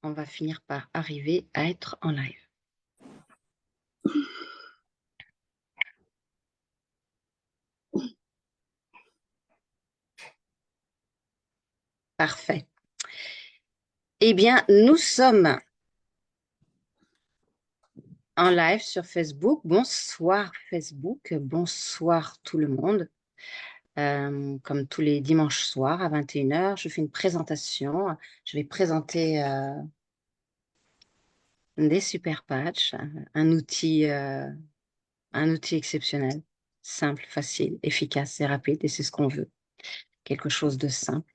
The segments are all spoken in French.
On va finir par arriver à être en live. Parfait. Eh bien, nous sommes en live sur Facebook. Bonsoir Facebook, bonsoir tout le monde. Comme tous les dimanches soirs à 21h, je fais une présentation. Je vais présenter des super patchs, un outil exceptionnel, simple, facile, efficace et rapide, et c'est ce qu'on veut, quelque chose de simple.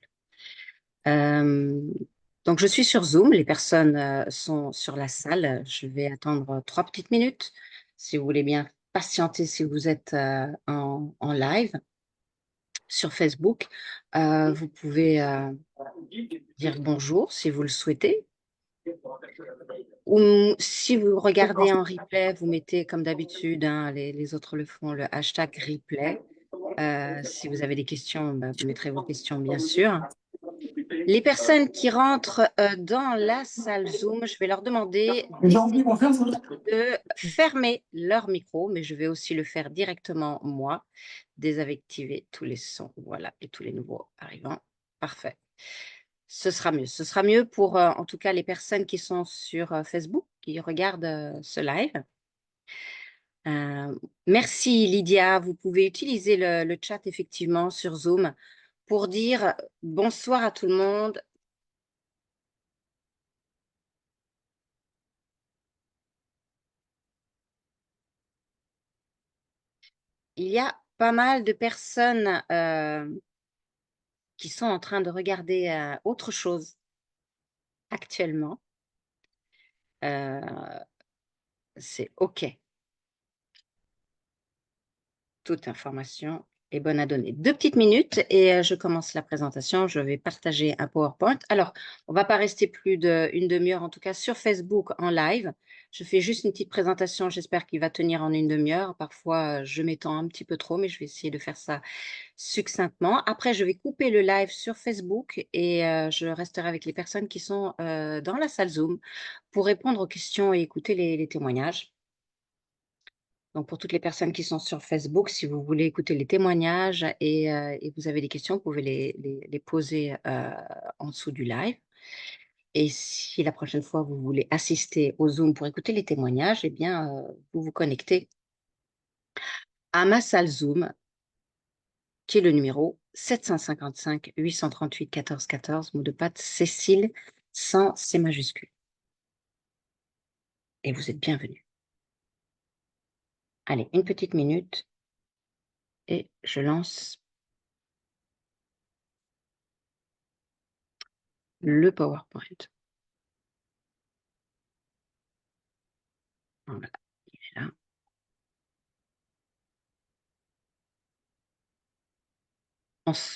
Donc, je suis sur Zoom, les personnes sont sur la salle. Je vais attendre 3 petites minutes. Si vous voulez bien patienter, si vous êtes en live sur Facebook, vous pouvez dire bonjour si vous le souhaitez. Ou si vous regardez en replay, vous mettez comme d'habitude, hein, les autres le font, le hashtag replay. Si vous avez des questions, vous mettrez vos questions, bien sûr. Les personnes qui rentrent dans la salle Zoom, je vais leur demander de fermer leur micro, mais je vais aussi le faire directement moi, désactiver tous les sons, voilà, et tous les nouveaux arrivants. Parfait. Ce sera mieux. Ce sera mieux pour, en tout cas, les personnes qui sont sur Facebook, qui regardent ce live. Merci Lydia, vous pouvez utiliser le chat effectivement sur Zoom pour dire bonsoir à tout le monde. Il y a pas mal de personnes qui sont en train de regarder autre chose actuellement. C'est OK. Toute information est bonne à donner. 2 petites minutes et je commence la présentation. Je vais partager un PowerPoint. Alors, on ne va pas rester plus d'une demi-heure, en tout cas sur Facebook en live. Je fais juste une petite présentation. J'espère qu'il va tenir en une demi-heure. Parfois, je m'étends un petit peu trop, mais je vais essayer de faire ça succinctement. Après, je vais couper le live sur Facebook et je resterai avec les personnes qui sont dans la salle Zoom pour répondre aux questions et écouter les témoignages. Donc, pour toutes les personnes qui sont sur Facebook, si vous voulez écouter les témoignages et vous avez des questions, vous pouvez les poser en dessous du live. Et si la prochaine fois, vous voulez assister au Zoom pour écouter les témoignages, eh bien, vous vous connectez à ma salle Zoom, qui est le numéro 755 838 14 14, mot de passe Cécile, sans C majuscule. Et vous êtes bienvenus. Allez, une petite minute et je lance le PowerPoint. Voilà, il est là.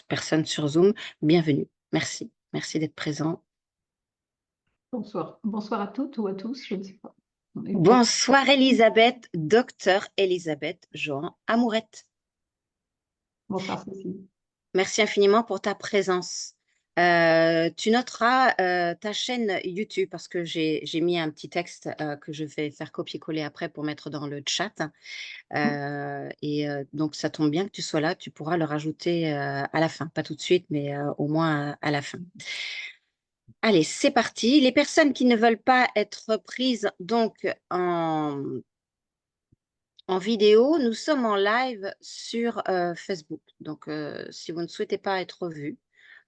Personnes sur Zoom, bienvenue. Merci. Merci d'être présent. Bonsoir. Bonsoir à toutes ou à tous, je ne sais pas. Bonsoir Elisabeth, docteur Elisabeth Johan Amourette. Bonsoir Cécile. Merci infiniment pour ta présence. Tu noteras ta chaîne YouTube parce que j'ai mis un petit texte que je vais faire copier-coller après pour mettre dans le chat. Donc, ça tombe bien que tu sois là. Tu pourras le rajouter à la fin. Pas tout de suite, mais au moins à la fin. Allez, c'est parti. Les personnes qui ne veulent pas être prises donc en vidéo, nous sommes en live sur Facebook. Donc, si vous ne souhaitez pas être vu,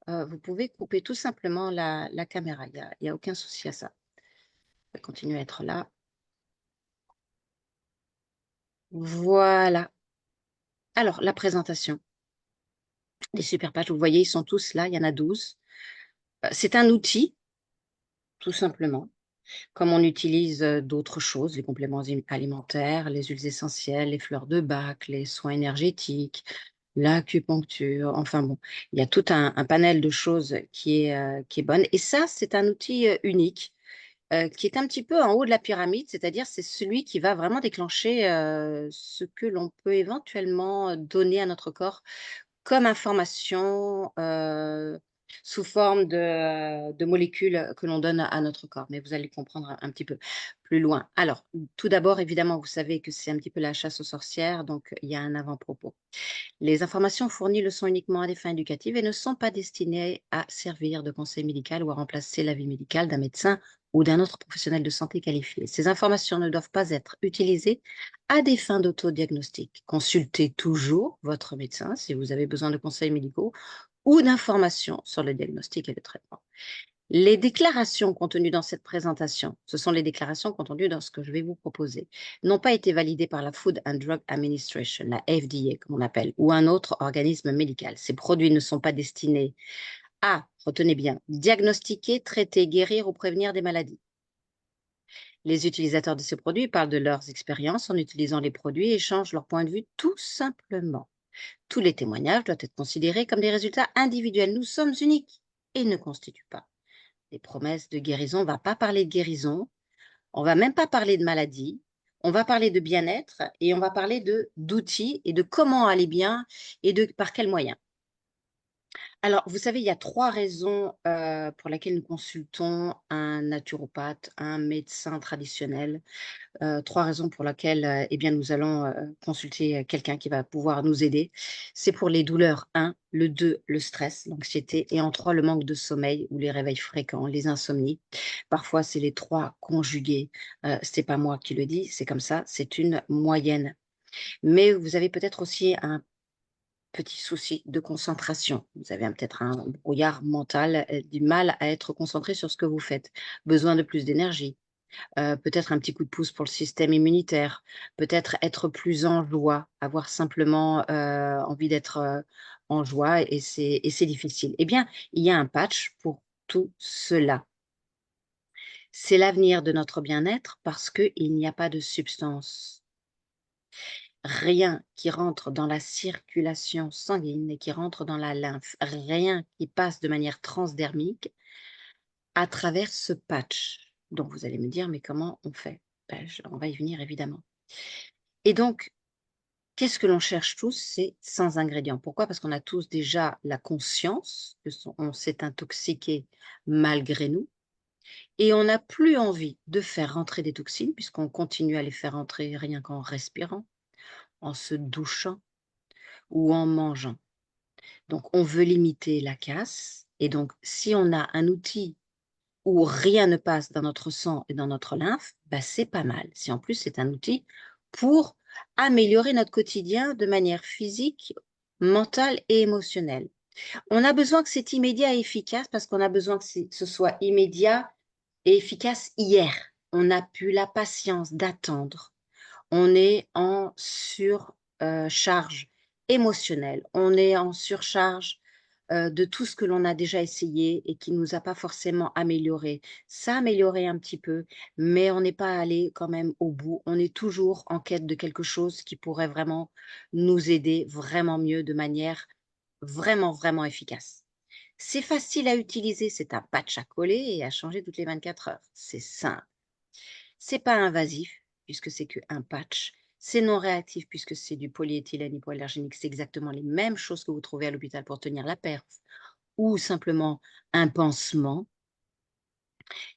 vous pouvez couper tout simplement la caméra. Il n'y a aucun souci à ça. On va continuer à être là. Voilà. Alors, la présentation des super pages, vous voyez, ils sont tous là. Il y en a 12. C'est un outil, tout simplement. Comme on utilise d'autres choses, les compléments alimentaires, les huiles essentielles, les fleurs de bac, les soins énergétiques, l'acupuncture, enfin bon, il y a tout un panel de choses qui est bonne. Et ça, c'est un outil unique qui est un petit peu en haut de la pyramide, c'est-à-dire c'est celui qui va vraiment déclencher ce que l'on peut éventuellement donner à notre corps comme information sous forme de molécules que l'on donne à notre corps. Mais vous allez comprendre un petit peu plus loin. Alors, tout d'abord, évidemment, vous savez que c'est un petit peu la chasse aux sorcières, donc il y a un avant-propos. Les informations fournies le sont uniquement à des fins éducatives et ne sont pas destinées à servir de conseil médical ou à remplacer l'avis médical d'un médecin ou d'un autre professionnel de santé qualifié. Ces informations ne doivent pas être utilisées à des fins d'autodiagnostic. Consultez toujours votre médecin si vous avez besoin de conseils médicaux ou d'informations sur le diagnostic et le traitement. Les déclarations contenues dans cette présentation, ce sont les déclarations contenues dans ce que je vais vous proposer, n'ont pas été validées par la Food and Drug Administration, la FDA comme on appelle, ou un autre organisme médical. Ces produits ne sont pas destinés à, retenez bien, diagnostiquer, traiter, guérir ou prévenir des maladies. Les utilisateurs de ces produits parlent de leurs expériences en utilisant les produits et échangent leur point de vue tout simplement. Tous les témoignages doivent être considérés comme des résultats individuels. Nous sommes uniques et ne constituent pas des promesses de guérison. On ne va pas parler de guérison, on ne va même pas parler de maladie, on va parler de bien-être et on va parler d'outils et de comment aller bien et de par quels moyens. Alors, vous savez, il y a 3 raisons, pour lesquelles nous consultons un naturopathe, un médecin traditionnel. 3 raisons pour lesquelles, eh bien, nous allons, consulter, quelqu'un qui va pouvoir nous aider. C'est pour les douleurs, 1, le 2, le stress, l'anxiété et en 3, le manque de sommeil ou les réveils fréquents, les insomnies. Parfois, c'est les 3 conjugués. C'est pas moi qui le dis, c'est comme ça, c'est une moyenne. Mais vous avez peut-être aussi un petit souci de concentration. Vous avez peut-être un brouillard mental, du mal à être concentré sur ce que vous faites. Besoin de plus d'énergie, peut-être un petit coup de pouce pour le système immunitaire, peut-être être plus en joie, avoir simplement, envie d'être, en joie et c'est difficile. Eh bien, il y a un patch pour tout cela. C'est l'avenir de notre bien-être parce qu'il n'y a pas de substance. Rien qui rentre dans la circulation sanguine et qui rentre dans la lymphe, rien qui passe de manière transdermique à travers ce patch. Donc vous allez me dire: «Mais comment on fait?» On va y venir évidemment. Et donc, qu'est-ce que l'on cherche tous? C'est sans ingrédients. Pourquoi? Parce qu'on a tous déjà la conscience que on s'est intoxiqué malgré nous et on n'a plus envie de faire rentrer des toxines puisqu'on continue à les faire entrer rien qu'en respirant, en se douchant ou en mangeant. Donc on veut limiter la casse et donc si on a un outil où rien ne passe dans notre sang et dans notre lymphe, bah, c'est pas mal. Si en plus c'est un outil pour améliorer notre quotidien de manière physique, mentale et émotionnelle. On a besoin que c'est immédiat et efficace parce qu'on a besoin que ce soit immédiat et efficace hier. On n'a plus la patience d'attendre. On est en surcharge émotionnelle. On est en surcharge de tout ce que l'on a déjà essayé et qui ne nous a pas forcément amélioré. Ça a amélioré un petit peu, mais on n'est pas allé quand même au bout. On est toujours en quête de quelque chose qui pourrait vraiment nous aider vraiment mieux, de manière vraiment, vraiment efficace. C'est facile à utiliser, c'est un patch à coller et à changer toutes les 24 heures. C'est simple. C'est pas invasif, puisque c'est qu'un patch. C'est non réactif, puisque c'est du polyéthylène hypoallergénique. C'est exactement les mêmes choses que vous trouvez à l'hôpital pour tenir la perf ou simplement un pansement.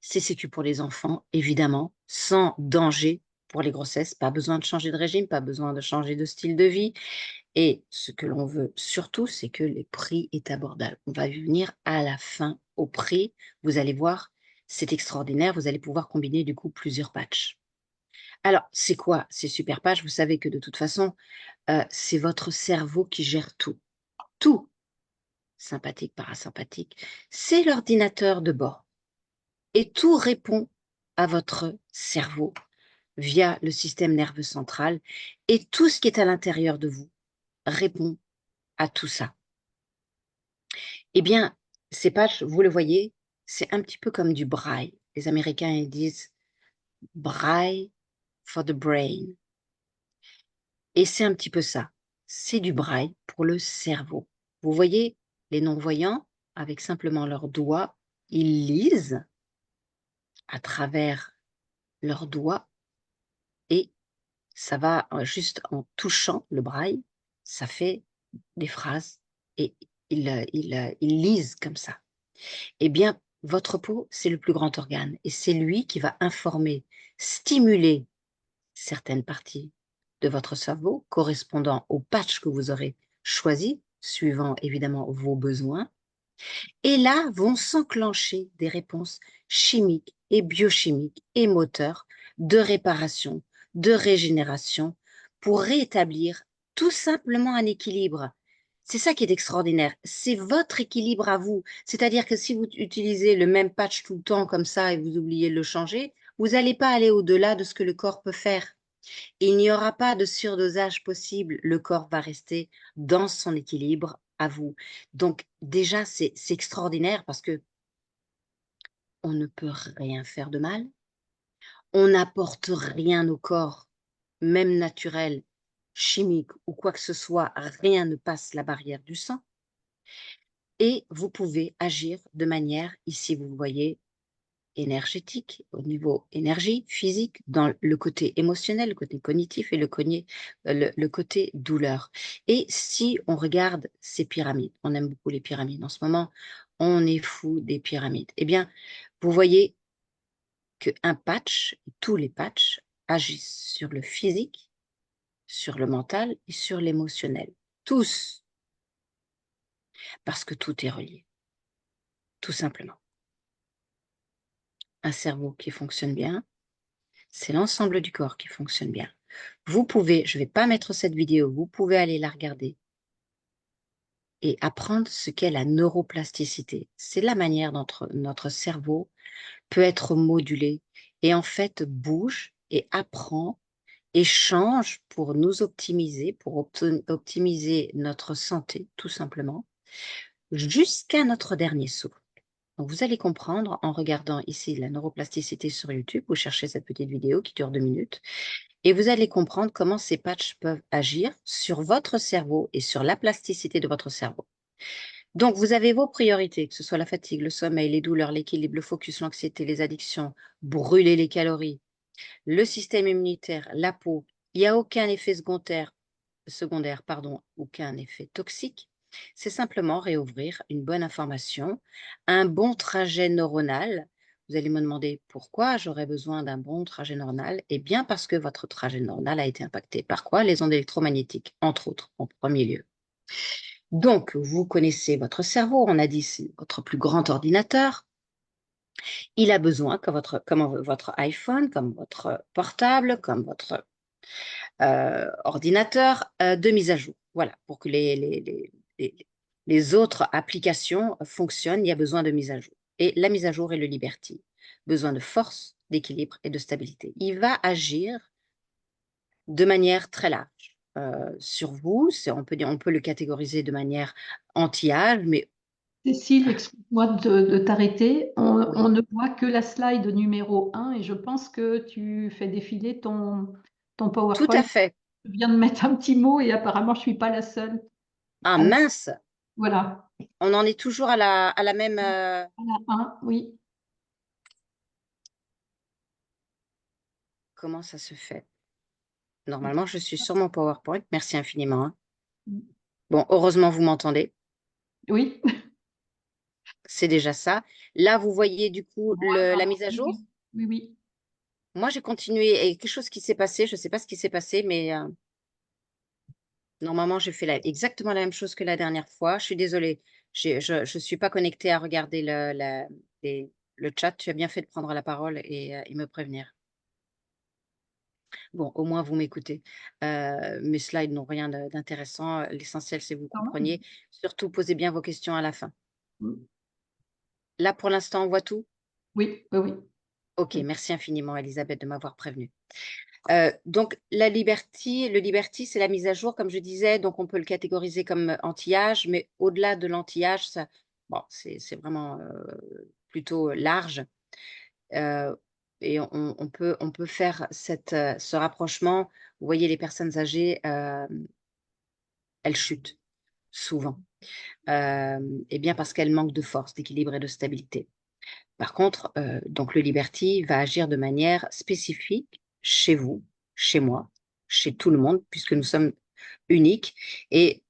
C'est sécu pour les enfants, évidemment, sans danger pour les grossesses. Pas besoin de changer de régime, pas besoin de changer de style de vie. Et ce que l'on veut surtout, c'est que les prix est abordable. On va y venir à la fin au prix. Vous allez voir, c'est extraordinaire. Vous allez pouvoir combiner du coup plusieurs patchs. Alors, c'est quoi ces super pages? Vous savez que de toute façon, c'est votre cerveau qui gère tout. Tout, sympathique, parasympathique, c'est l'ordinateur de bord et tout répond à votre cerveau via le système nerveux central et tout ce qui est à l'intérieur de vous répond à tout ça. Eh bien, ces pages, vous le voyez, c'est un petit peu comme du braille. Les Américains, ils disent: «Braille for the brain». Et c'est un petit peu ça. C'est du braille pour le cerveau. Vous voyez, les non-voyants, avec simplement leurs doigts, ils lisent à travers leurs doigts et ça va juste en touchant le braille, ça fait des phrases et ils lisent comme ça. Eh bien, votre peau, c'est le plus grand organe et c'est lui qui va informer, stimuler certaines parties de votre cerveau correspondant au patch que vous aurez choisi, suivant évidemment vos besoins. Et là vont s'enclencher des réponses chimiques et biochimiques et moteurs de réparation, de régénération pour rétablir tout simplement un équilibre. C'est ça qui est extraordinaire. C'est votre équilibre à vous. C'est-à-dire que si vous utilisez le même patch tout le temps comme ça et vous oubliez de le changer, vous n'allez pas aller au-delà de ce que le corps peut faire. Il n'y aura pas de surdosage possible. Le corps va rester dans son équilibre à vous. Donc déjà, c'est extraordinaire parce que on ne peut rien faire de mal. On n'apporte rien au corps, même naturel, chimique ou quoi que ce soit. Rien ne passe la barrière du sang. Et vous pouvez agir de manière, ici vous voyez, énergétique, au niveau énergie, physique, dans le côté émotionnel, le côté cognitif et le côté douleur. Et si on regarde ces pyramides, on aime beaucoup les pyramides en ce moment, on est fou des pyramides. Eh bien, vous voyez qu'un patch, tous les patchs agissent sur le physique, sur le mental et sur l'émotionnel. Tous, parce que tout est relié, tout simplement. Un cerveau qui fonctionne bien, c'est l'ensemble du corps qui fonctionne bien. Vous pouvez, je ne vais pas mettre cette vidéo, vous pouvez aller la regarder et apprendre ce qu'est la neuroplasticité. C'est la manière dont notre cerveau peut être modulé et en fait bouge et apprend et change pour nous optimiser, pour optimiser notre santé, tout simplement, jusqu'à notre dernier souffle. Donc, vous allez comprendre en regardant ici la neuroplasticité sur YouTube, vous cherchez cette petite vidéo qui dure 2 minutes, et vous allez comprendre comment ces patchs peuvent agir sur votre cerveau et sur la plasticité de votre cerveau. Donc, vous avez vos priorités, que ce soit la fatigue, le sommeil, les douleurs, l'équilibre, le focus, l'anxiété, les addictions, brûler les calories, le système immunitaire, la peau. Il n'y a aucun effet secondaire, aucun effet toxique. C'est simplement réouvrir une bonne information, un bon trajet neuronal. Vous allez me demander pourquoi j'aurais besoin d'un bon trajet neuronal. Eh bien, parce que votre trajet neuronal a été impacté par quoi? Les ondes électromagnétiques, entre autres, en premier lieu. Donc, vous connaissez votre cerveau, on a dit c'est votre plus grand ordinateur. Il a besoin, comme votre iPhone, comme votre portable, comme votre ordinateur, de mise à jour. Voilà, pour que les autres applications fonctionnent, il y a besoin de mise à jour. Et la mise à jour est le Liberty. Besoin de force, d'équilibre et de stabilité. Il va agir de manière très large sur vous. On peut le catégoriser de manière anti-âge, mais Cécile, excuse-moi de t'arrêter. On oui, ne voit que la slide numéro 1 et je pense que tu fais défiler ton tout PowerPoint. à fait. Je viens de mettre un petit mot et apparemment, je ne suis pas la seule. Ah À la- mince, Voilà. on en est toujours à la même... À la 1, oui. comment ça se fait? Normalement, je suis sur mon PowerPoint. Merci infiniment, hein. Bon, heureusement, vous m'entendez. Oui. C'est déjà ça. Là, vous voyez du coup Voilà. la mise à Oui, jour. oui. Oui, oui. Moi, j'ai continué et quelque chose qui s'est passé. Je ne sais pas ce qui s'est passé, mais normalement, j'ai fait exactement la même chose que la dernière fois. Je suis désolée. Je ne suis pas connectée à regarder le chat. Tu as bien fait de prendre la parole et me prévenir. Bon, au moins, vous m'écoutez. Mes slides n'ont rien d'intéressant. L'essentiel, c'est que vous Quand même. compreniez. Surtout, posez bien vos questions à la fin. Mm. Là, pour l'instant, on voit tout. Oui, oui, oui. Ok, Oui. merci infiniment, Elisabeth, de m'avoir prévenue. Donc, le Liberty, c'est la mise à jour, comme je disais. Donc, on peut le catégoriser comme anti-âge, mais au-delà de l'anti-âge, bon, c'est vraiment plutôt large. Euh, et on peut faire ce rapprochement. Vous voyez, les personnes âgées, elles chutent souvent. Et bien parce qu'elles manquent de force, d'équilibre et de stabilité. Par contre, donc le Liberty va agir de manière spécifique chez vous, chez moi, chez tout le monde, puisque nous sommes uniques. Et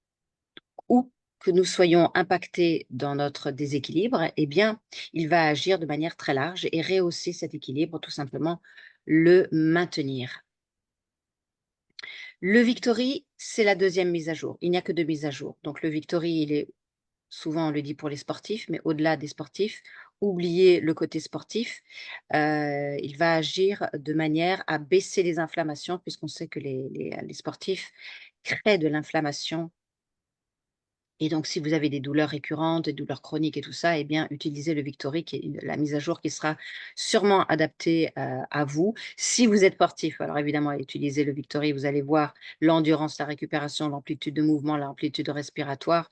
où que nous soyons impactés dans notre déséquilibre, eh bien, il va agir de manière très large et rehausser cet équilibre, tout simplement le maintenir. Le Victory, c'est la deuxième mise à jour. Il n'y a que 2 mises à jour. Donc le Victory, il est souvent on le dit pour les sportifs, mais au-delà des sportifs, oubliez le côté sportif. Il va agir de manière à baisser les inflammations, puisqu'on sait que les sportifs créent de l'inflammation. Et donc, si vous avez des douleurs récurrentes, des douleurs chroniques et tout ça, eh bien, utilisez le Victory, qui est la mise à jour qui sera sûrement adaptée à vous. Si vous êtes sportif, alors évidemment, utilisez le Victory, vous allez voir l'endurance, la récupération, l'amplitude de mouvement, l'amplitude respiratoire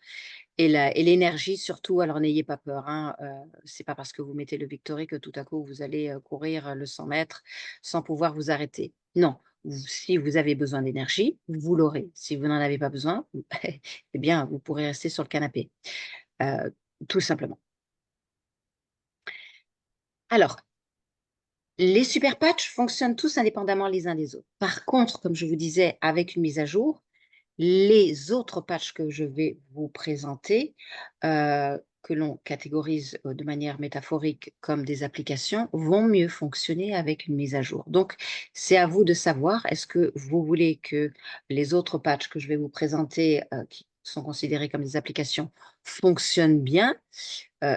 et l'énergie surtout. Alors, n'ayez pas peur, hein, c'est pas parce que vous mettez le Victory que tout à coup, vous allez courir le 100 mètres sans pouvoir vous arrêter. Non, si vous avez besoin d'énergie, vous l'aurez. Si vous n'en avez pas besoin, eh bien, vous pourrez rester sur le canapé, heu, tout simplement. Alors, les super patchs fonctionnent tous indépendamment les uns des autres. Par contre, comme je vous disais, avec une mise à jour, les autres patchs que je vais vous présenter, que l'on catégorise, de manière métaphorique comme des applications, vont mieux fonctionner avec une mise à jour. Donc, c'est à vous de savoir, est-ce que vous voulez que les autres patchs que je vais vous présenter, qui sont considérés comme des applications, fonctionnent bien?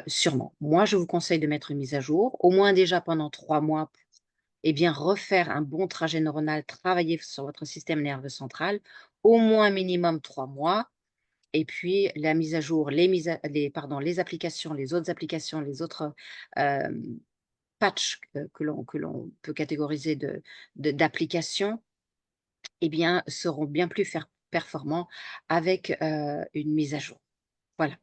Sûrement. Moi, je vous conseille de mettre une mise à jour, au moins déjà pendant 3 mois, eh bien, refaire un bon trajet neuronal, travailler sur votre système nerveux central, au moins minimum 3 mois. Et puis la mise à jour, les applications, les autres applications, les autres patchs que l'on peut catégoriser d'applications, eh bien, seront bien plus performants avec une mise à jour. Voilà.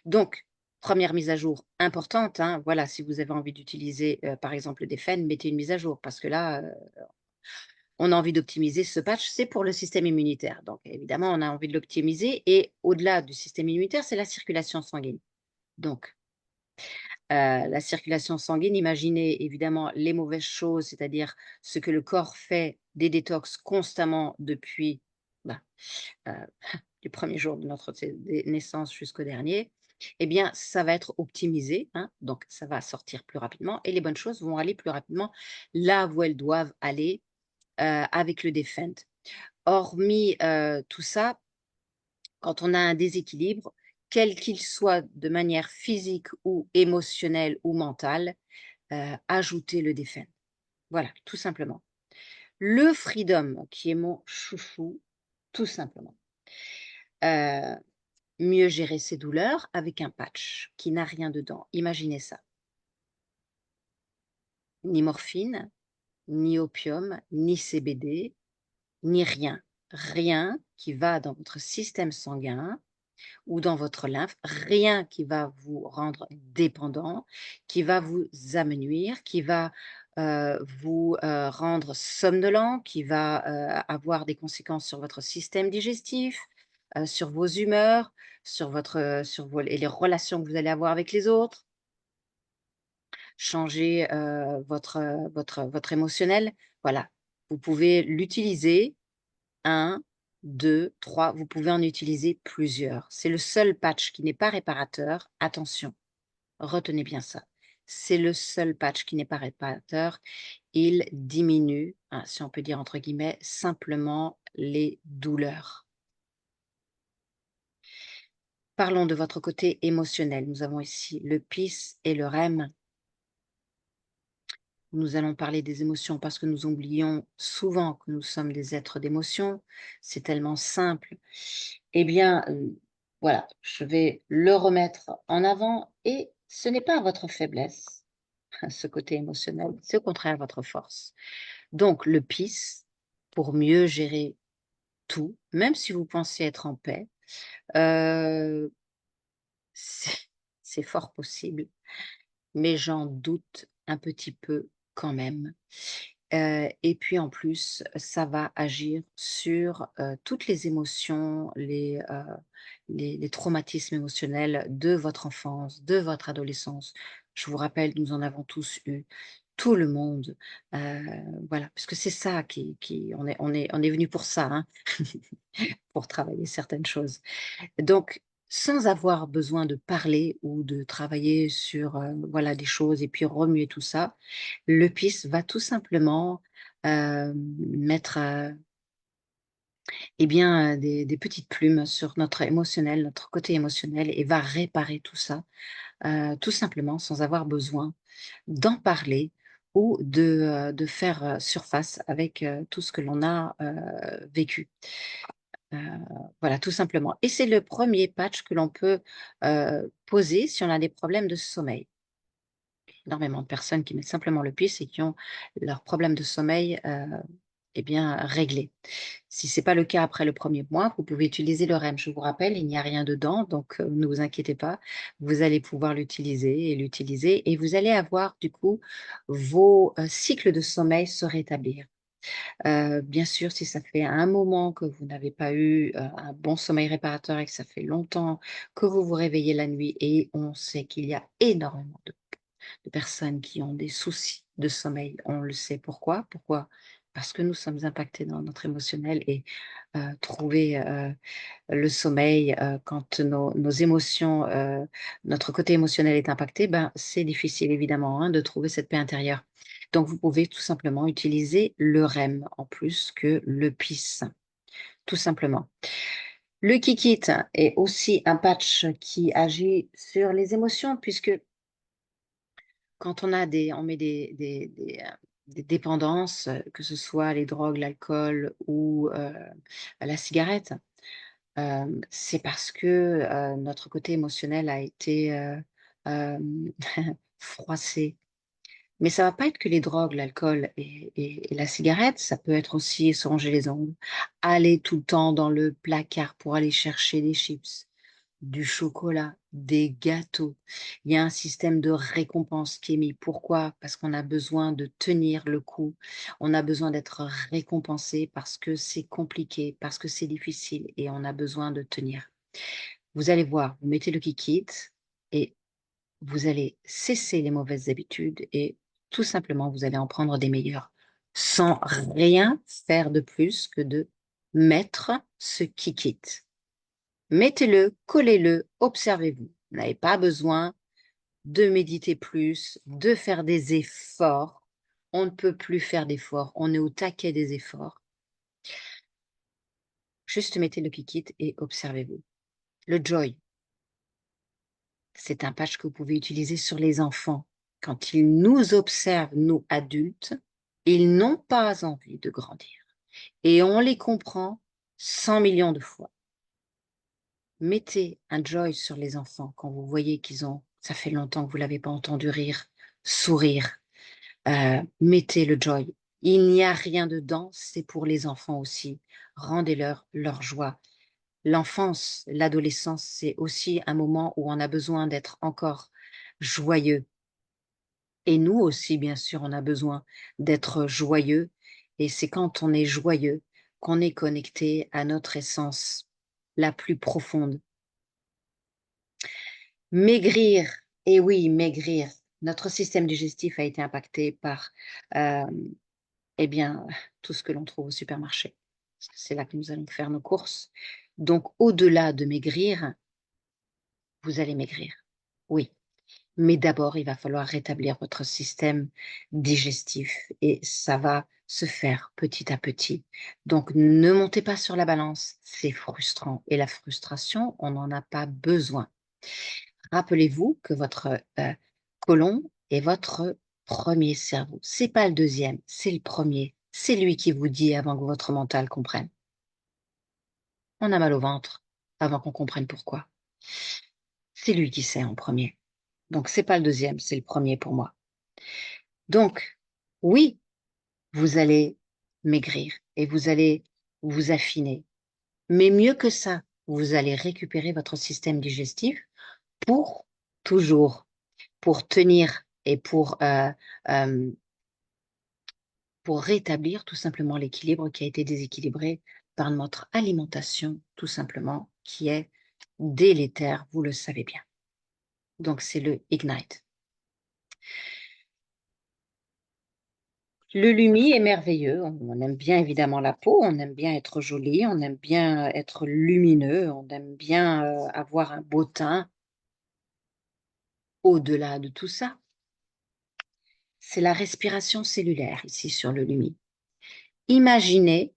Donc, première mise à jour importante, hein, voilà, si vous avez envie d'utiliser, par exemple, des FEN, mettez une mise à jour parce que là, on a envie d'optimiser ce patch, c'est pour le système immunitaire. Donc évidemment, on a envie de l'optimiser et au-delà du système immunitaire, c'est la circulation sanguine. Donc, la circulation sanguine, imaginez évidemment les mauvaises choses, c'est-à-dire ce que le corps fait des détox constamment depuis, bah, heu, du premier jour de notre naissance jusqu'au dernier. Eh bien, ça va être optimisé, hein, donc ça va sortir plus rapidement et les bonnes choses vont aller plus rapidement là où elles doivent aller, avec le Defend. Hormis, tout ça, quand on a un déséquilibre, quel qu'il soit de manière physique ou émotionnelle ou mentale, ajoutez le Defend. Voilà, tout simplement. Le Freedom, qui est mon chouchou, tout simplement. Heu, mieux gérer ses douleurs avec un patch qui n'a rien dedans. Imaginez ça. Ni morphine, ni opium, ni CBD, ni rien. Rien qui va dans votre système sanguin ou dans votre lymphe, rien qui va vous rendre dépendant, qui va vous amenuire, qui va vous rendre somnolent, qui va avoir des conséquences sur votre système digestif, sur vos humeurs, et les relations que vous allez avoir avec les autres, changer votre émotionnel. Voilà, vous pouvez l'utiliser un, 2, 3. Vous pouvez en utiliser plusieurs. C'est le seul patch qui n'est pas réparateur. Attention, retenez bien ça. C'est le seul patch qui n'est pas réparateur. Il diminue, hein, si on peut dire entre guillemets, simplement les douleurs. Parlons de votre côté émotionnel. Nous avons ici le PIS et le REM. Nous allons parler des émotions parce que nous oublions souvent que nous sommes des êtres d'émotion. C'est tellement simple. Eh bien, voilà, je vais le remettre en avant et ce n'est pas votre faiblesse, ce côté émotionnel, c'est au contraire votre force. Donc le PIS, pour mieux gérer tout, même si vous pensez être en paix, heu, c'est c'est fort possible, mais j'en doute un petit peu quand même. Et puis en plus, ça va agir sur, toutes les émotions, les traumatismes émotionnels de votre enfance, de votre adolescence. Je vous rappelle, nous en avons tous eu, tout le monde, heu, voilà, parce que c'est ça qui on est venu pour ça, hein, pour travailler certaines choses. Donc sans avoir besoin de parler ou de travailler sur voilà, des choses et puis remuer tout ça. Le PIS va tout simplement mettre eh bien, des petites plumes sur notre émotionnel, notre côté émotionnel et va réparer tout ça, tout simplement sans avoir besoin d'en parler ou de faire surface avec tout ce que l'on a vécu. Euh, voilà, tout simplement. Et c'est le premier patch que l'on peut poser si on a des problèmes de sommeil. Énormément de personnes qui mettent simplement le puce et qui ont leurs problèmes de sommeil eh bien, réglés. Si ce n'est pas le cas après le premier mois, vous pouvez utiliser le REM. Je vous rappelle, il n'y a rien dedans, donc ne vous inquiétez pas. Vous allez pouvoir l'utiliser et vous allez avoir du coup vos cycles de sommeil se rétablir. Bien sûr, si ça fait un moment que vous n'avez pas eu un bon sommeil réparateur et que ça fait longtemps que vous vous réveillez la nuit et on sait qu'il y a énormément de personnes qui ont des soucis de sommeil. On le sait pourquoi. Pourquoi? Parce que nous sommes impactés dans notre émotionnel et trouver le sommeil quand nos émotions, notre côté émotionnel est impacté, ben, c'est difficile évidemment hein, de trouver cette paix intérieure. Donc vous pouvez tout simplement utiliser le REM en plus que le PIS, tout simplement. Le Kikit est aussi un patch qui agit sur les émotions puisque quand on met des dépendances, que ce soit les drogues, l'alcool ou la cigarette, c'est parce que notre côté émotionnel a été euh, froissé. Mais ça va pas être que les drogues, l'alcool et la cigarette, ça peut être aussi se ronger les ongles, aller tout le temps dans le placard pour aller chercher des chips, du chocolat, des gâteaux. Il y a un système de récompense qui est mis. Pourquoi? Parce qu'on a besoin de tenir le coup. On a besoin d'être récompensé parce que c'est compliqué, parce que c'est difficile et on a besoin de tenir. Vous allez voir, vous mettez le kikit et vous allez cesser les mauvaises habitudes et tout simplement, vous allez en prendre des meilleures sans rien faire de plus que de mettre ce kikit. Mettez-le, collez-le, observez-vous. Vous n'avez pas besoin de méditer plus, de faire des efforts. On ne peut plus faire d'efforts. On est au taquet des efforts. Juste mettez le kikit et observez-vous. Le joy, c'est un patch que vous pouvez utiliser sur les enfants. Quand ils nous observent, nous adultes, ils n'ont pas envie de grandir. Et on les comprend 100 millions de fois. Mettez un joy sur les enfants quand vous voyez ça fait longtemps que vous ne l'avez pas entendu rire, sourire. Mettez le joy. Il n'y a rien dedans, c'est pour les enfants aussi. Rendez-leur leur joie. L'enfance, l'adolescence, c'est aussi un moment où on a besoin d'être encore joyeux. Et nous aussi, bien sûr, on a besoin d'être joyeux. Et c'est quand on est joyeux qu'on est connecté à notre essence la plus profonde. Maigrir, et oui, maigrir. Notre système digestif a été impacté par euh, eh bien, tout ce que l'on trouve au supermarché. C'est là que nous allons faire nos courses. Donc, au-delà de maigrir, vous allez maigrir. Oui. Mais d'abord, il va falloir rétablir votre système digestif et ça va se faire petit à petit. Donc, ne montez pas sur la balance, c'est frustrant. Et la frustration, on n'en a pas besoin. Rappelez-vous que votre côlon est votre premier cerveau. C'est pas le deuxième, c'est le premier. C'est lui qui vous dit avant que votre mental comprenne. On a mal au ventre avant qu'on comprenne pourquoi. C'est lui qui sait en premier. Donc, c'est pas le deuxième, c'est le premier pour moi. Donc, oui, vous allez maigrir et vous allez vous affiner. Mais mieux que ça, vous allez récupérer votre système digestif pour toujours, pour tenir et euh, pour rétablir tout simplement l'équilibre qui a été déséquilibré par notre alimentation, tout simplement, qui est délétère, vous le savez bien. Donc, c'est le Ignite. Le Lumi est merveilleux. On aime bien évidemment la peau, on aime bien être joli, on aime bien être lumineux, on aime bien avoir un beau teint. Au-delà de tout ça, c'est la respiration cellulaire ici sur le Lumi. Imaginez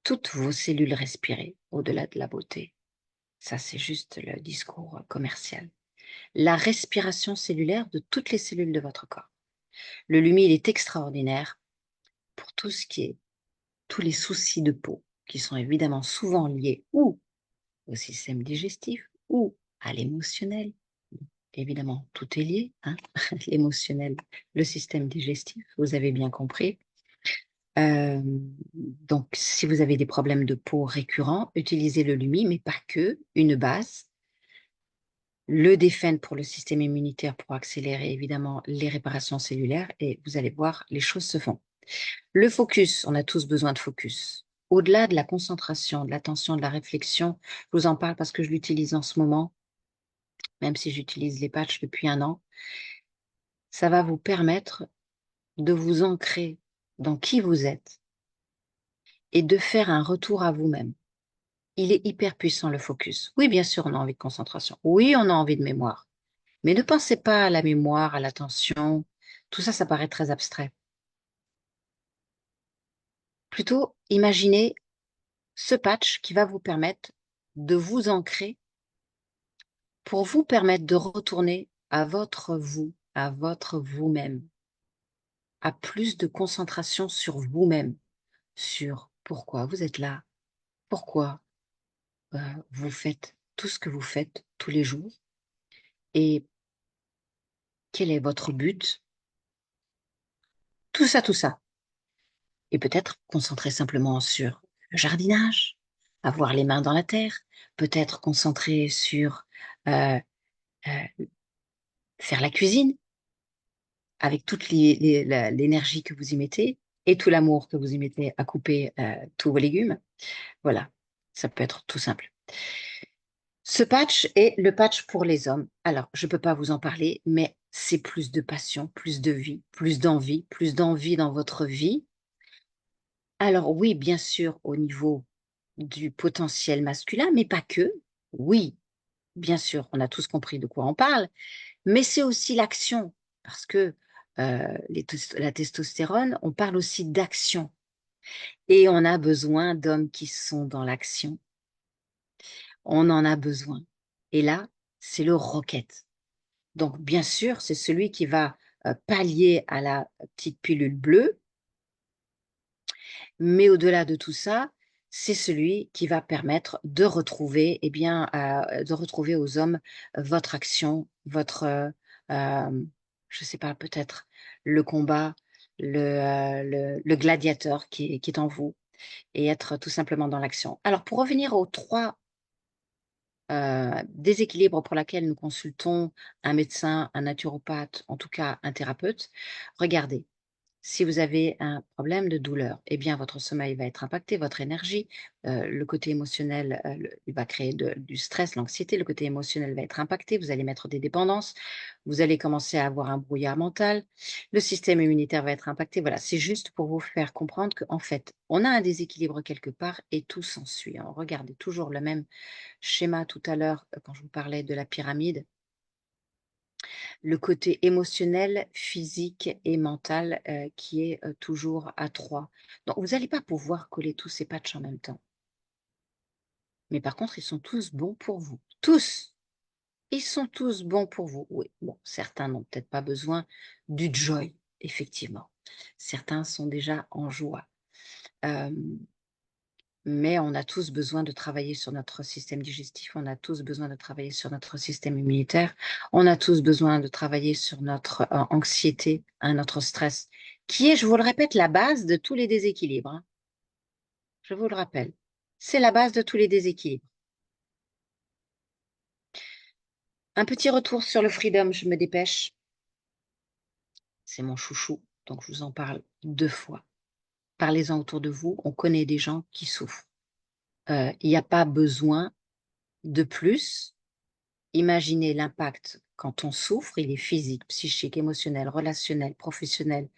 toutes vos cellules respirer au-delà de la beauté. Ça, c'est juste le discours commercial. La respiration cellulaire de toutes les cellules de votre corps. Le Lumi, il est extraordinaire pour tout ce qui est tous les soucis de peau, qui sont évidemment souvent liés ou au système digestif ou à l'émotionnel. Évidemment, tout est lié, hein. L'émotionnel, le système digestif, vous avez bien compris. Donc, si vous avez des problèmes de peau récurrents, utilisez le Lumi, mais pas que, une base. Le Défend pour le système immunitaire pour accélérer évidemment les réparations cellulaires et vous allez voir, les choses se font. Le focus, on a tous besoin de focus. Au-delà de la concentration, de l'attention, de la réflexion, je vous en parle parce que je l'utilise en ce moment, même si j'utilise les patchs depuis 1 an. Ça va vous permettre de vous ancrer dans qui vous êtes et de faire un retour à vous-même. Il est hyper puissant le focus. Oui, bien sûr, on a envie de concentration. Oui, on a envie de mémoire. Mais ne pensez pas à la mémoire, à l'attention. Tout ça, ça paraît très abstrait. Plutôt, imaginez ce patch qui va vous permettre de vous ancrer pour vous permettre de retourner à votre vous, à votre vous-même, à plus de concentration sur vous-même, sur pourquoi vous êtes là, pourquoi vous faites tout ce que vous faites tous les jours et quel est votre but, tout ça, tout ça. Et peut-être concentrer simplement sur le jardinage, avoir les mains dans la terre, peut-être concentrer sur euh, euh, faire la cuisine avec toute l'énergie que vous y mettez et tout l'amour que vous y mettez à couper tous vos légumes. Voilà, ça peut être tout simple. Ce patch est le patch pour les hommes. Alors, je ne peux pas vous en parler, mais c'est plus de passion, plus de vie, plus d'envie dans votre vie. Alors oui, bien sûr, au niveau du potentiel masculin, mais pas que. Oui, bien sûr, on a tous compris de quoi on parle, mais c'est aussi l'action, parce que la testostérone, on parle aussi d'action. Et on a besoin d'hommes qui sont dans l'action. On en a besoin. Et là, c'est le rocket. Donc, bien sûr, c'est celui qui va pallier à la petite pilule bleue, mais au-delà de tout ça, c'est celui qui va permettre de retrouver, eh bien, de retrouver aux hommes votre action, votre, je ne sais pas, peut-être le combat, le gladiateur qui est en vous et être tout simplement dans l'action. Alors, pour revenir aux 3 déséquilibres pour lesquels nous consultons un médecin, un naturopathe, en tout cas un thérapeute, regardez. Si vous avez un problème de douleur, eh bien, votre sommeil va être impacté, votre énergie, le côté émotionnel, il va créer du stress, l'anxiété, le côté émotionnel va être impacté, vous allez mettre des dépendances, vous allez commencer à avoir un brouillard mental, le système immunitaire va être impacté. Voilà, c'est juste pour vous faire comprendre qu'en fait, on a un déséquilibre quelque part et tout s'ensuit. Regardez toujours le même schéma tout à l'heure quand je vous parlais de la pyramide. Le côté émotionnel, physique et mental qui est toujours à 3. Donc, vous n'allez pas pouvoir coller tous ces patchs en même temps. Mais par contre, ils sont tous bons pour vous. Tous! Ils sont tous bons pour vous. Oui, bon, certains n'ont peut-être pas besoin du joy, effectivement. Certains sont déjà en joie. Euh, Mais on a tous besoin de travailler sur notre système digestif, on a tous besoin de travailler sur notre système immunitaire, on a tous besoin de travailler sur notre anxiété, hein, notre stress, qui est, je vous le répète, la base de tous les déséquilibres, hein. Je vous le rappelle, c'est la base de tous les déséquilibres. Un petit retour sur le freedom, je me dépêche. C'est mon chouchou, donc je vous en parle 2 fois. Parlez-en autour de vous, on connaît des gens qui souffrent. Il n'y a pas besoin de plus. Imaginez l'impact quand on souffre, il est physique, psychique, émotionnel, relationnel, professionnel.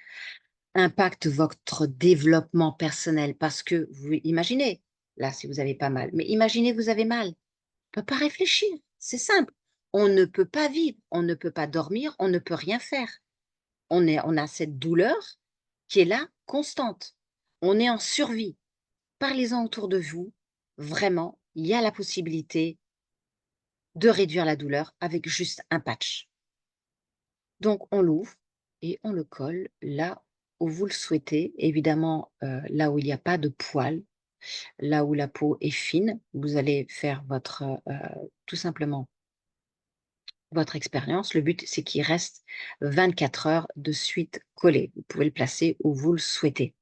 impacte votre développement personnel parce que vous imaginez, là, si vous avez pas mal, mais imaginez vous avez mal. On ne peut pas réfléchir. C'est simple. On ne peut pas vivre, on ne peut pas dormir, on ne peut rien faire. On a cette douleur qui est là, constante. On est en survie. Parlez-en autour de vous. Vraiment, il y a la possibilité de réduire la douleur avec juste un patch. Donc, on l'ouvre et on le colle là où vous le souhaitez. Évidemment, là où il n'y a pas de poils, là où la peau est fine, vous allez faire tout simplement votre expérience. Le but, c'est qu'il reste 24 heures de suite collé. Vous pouvez le placer où vous le souhaitez.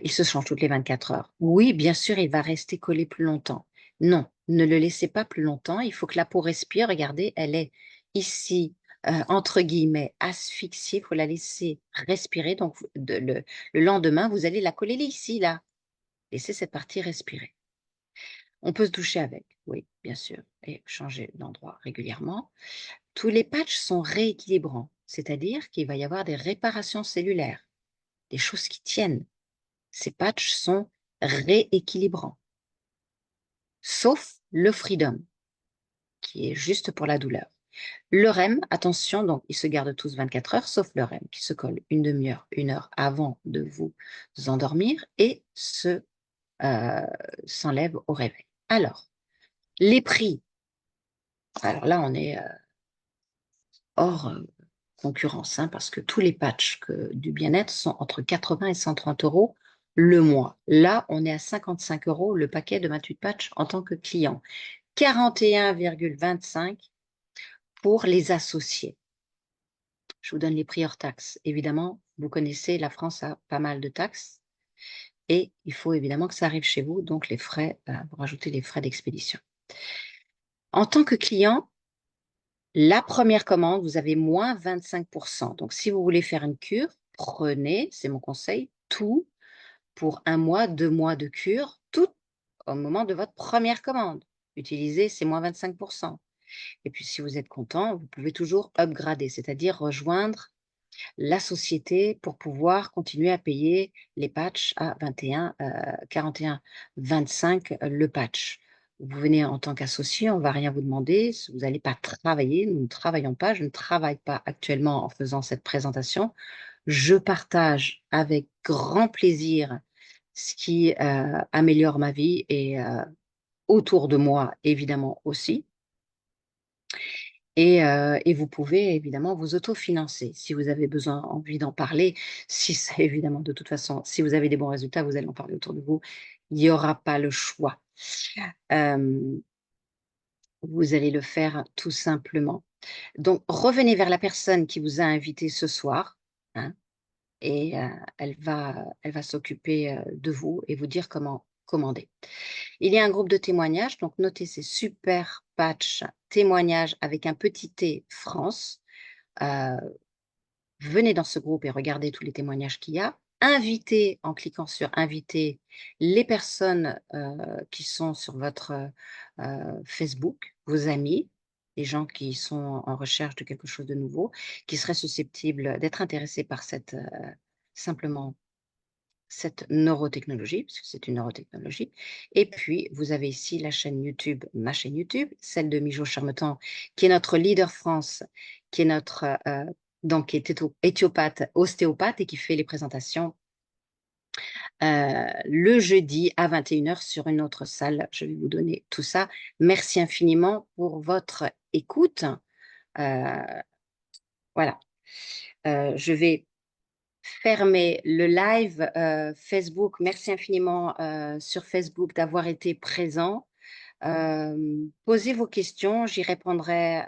Il se change toutes les 24 heures. Oui, bien sûr, il va rester collé plus longtemps. Non, ne le laissez pas plus longtemps. Il faut que la peau respire. Regardez, elle est ici, entre guillemets, asphyxiée. Il faut la laisser respirer. Donc, le lendemain, vous allez la coller ici, là. Laissez cette partie respirer. On peut se doucher avec, oui, bien sûr, et changer d'endroit régulièrement. Tous les patchs sont rééquilibrants, c'est-à-dire qu'il va y avoir des réparations cellulaires, des choses qui tiennent. Ces patchs sont rééquilibrants, sauf le Freedom, qui est juste pour la douleur. Le REM, attention, donc ils se gardent tous 24 heures, sauf le REM, qui se colle une demi-heure, 1 heure avant de vous endormir et s'enlève au réveil. Alors, les prix, alors là, on est hors concurrence, hein, parce que tous les patchs du bien-être sont entre 80 et 130 euros le mois. Là, on est à 55 euros le paquet de 28 patchs en tant que client. 41,25 pour les associés. Je vous donne les prix hors taxes. Évidemment, vous connaissez, la France a pas mal de taxes et il faut évidemment que ça arrive chez vous, donc les frais, vous rajoutez les frais d'expédition. En tant que client, la première commande, vous avez moins 25%. Donc, si vous voulez faire une cure, prenez, c'est mon conseil, tout pour 1 mois, 2 mois de cure, tout au moment de votre première commande. Utilisez ces moins 25%. Et puis, si vous êtes content, vous pouvez toujours upgrader, c'est-à-dire rejoindre la société pour pouvoir continuer à payer les patchs à 41,25 le patch. Vous venez en tant qu'associé, on ne va rien vous demander, vous n'allez pas travailler, nous ne travaillons pas, je ne travaille pas actuellement en faisant cette présentation. Je partage avec grand plaisir ce qui améliore ma vie et autour de moi, évidemment aussi. Et vous pouvez évidemment vous autofinancer si vous avez besoin, envie d'en parler. Si c'est évidemment, de toute façon, si vous avez des bons résultats, vous allez en parler autour de vous. Il n'y aura pas le choix. Euh, vous allez le faire tout simplement. Donc, revenez vers la personne qui vous a invité ce soir, hein, et elle va s'occuper de vous et vous dire comment commander. Il y a un groupe de témoignages, donc notez ces super patch témoignages avec un petit T France. Venez dans ce groupe et regardez tous les témoignages qu'il y a. Invitez, en cliquant sur inviter, les personnes qui sont sur votre Facebook, vos amis, les gens qui sont en recherche de quelque chose de nouveau, qui seraient susceptibles d'être intéressés par simplement cette neurotechnologie, parce que c'est une neurotechnologie. Et puis, vous avez ici la chaîne YouTube, ma chaîne YouTube, celle de Mijo Charmetan, qui est notre leader France, qui est donc qui est éthiopathe, ostéopathe et qui fait les présentations le jeudi à 21 h sur une autre salle. Je vais vous donner tout ça. Merci infiniment pour votre écoute. Voilà. Je vais fermer le live Facebook. Merci infiniment sur Facebook d'avoir été présent. Posez vos questions, j'y répondrai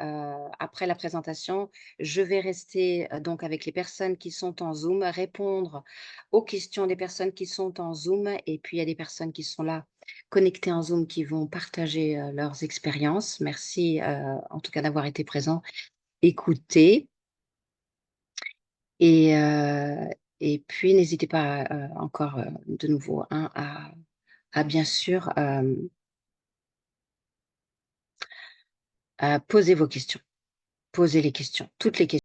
après la présentation. Je vais rester donc avec les personnes qui sont en Zoom, répondre aux questions des personnes qui sont en Zoom et puis il y a des personnes qui sont là connectées en Zoom qui vont partager leurs expériences. Merci en tout cas d'avoir été présent, écoutez. Et, euh, et puis, n'hésitez pas encore de nouveau hein, à bien sûr à poser vos questions. Poser les questions, toutes les questions.